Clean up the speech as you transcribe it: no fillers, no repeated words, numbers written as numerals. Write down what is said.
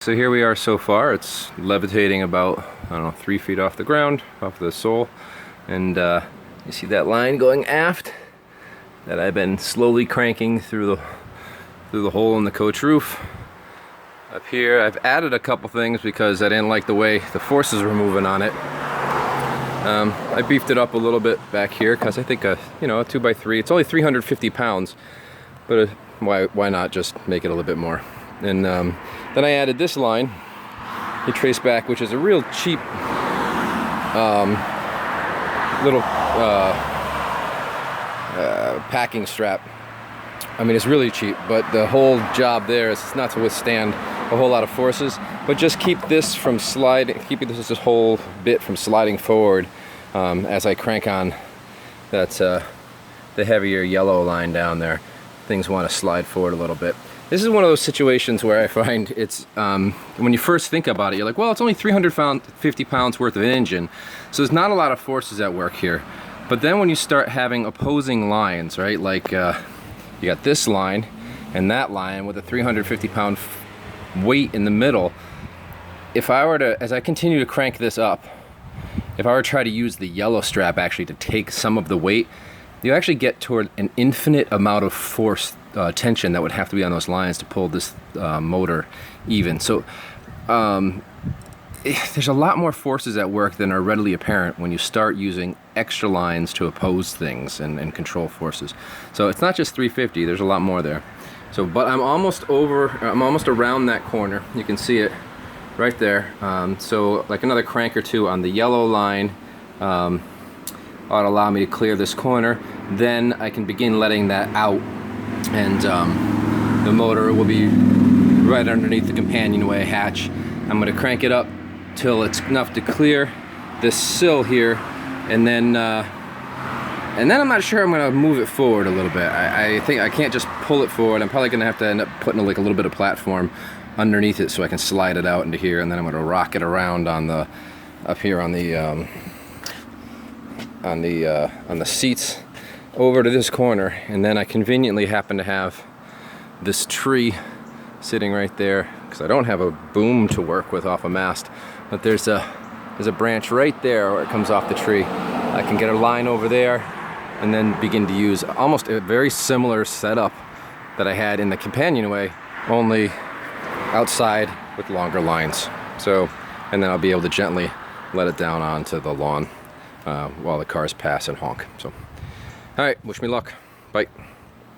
So here we are so far. It's levitating about, I don't know, 3 feet off the ground, off the sole. And you see that line going aft that I've been slowly cranking through the hole in the coach roof. Up here, I've added a couple things because I didn't like the way the forces were moving on it. I beefed it up a little bit back here because I think a 2x3, it's only 350 pounds, but why not just make it a little bit more? And then I added this line, you trace back, which is a real cheap little packing strap. I mean, it's really cheap, but the whole job there is it's not to withstand a whole lot of forces, but just keep this from sliding, keep this whole bit from sliding forward as I crank on that the heavier yellow line down there. Things want to slide forward a little bit. This is one of those situations where I find it's, when you first think about it, you're like, well, it's only 350 pounds worth of engine, so there's not a lot of forces at work here. But then when you start having opposing lines, right, like you got this line and that line with a 350 pound weight in the middle, if I were to, as I continue to crank this up, if I were to try to use the yellow strap actually to take some of the weight, you actually get toward an infinite amount of force tension that would have to be on those lines to pull this motor even. So there's a lot more forces at work than are readily apparent when you start using extra lines to oppose things and control forces. So it's not just 350, there's a lot more there. So, but I'm almost around that corner. You can see it right there. So like another crank or two on the yellow line ought to allow me to clear this corner. Then I can begin letting that out, and the motor will be right underneath the companionway hatch. I'm going to crank it up till it's enough to clear this sill here, and then I'm not sure I'm going to move it forward a little bit. I think I can't just pull it forward. I'm probably going to have to end up putting like a little bit of platform underneath it so I can slide it out into here, and then I'm going to rock it around on the up here on the seats over to this corner. And then I conveniently happen to have this tree sitting right there because I don't have a boom to work with off a mast, but there's a branch right there where it comes off the tree. I can get a line over there and then begin to use almost a very similar setup that I had in the companionway, only outside with longer lines. So, and then I'll be able to gently let it down onto the lawn while the cars pass and honk. So, all right, wish me luck. Bye.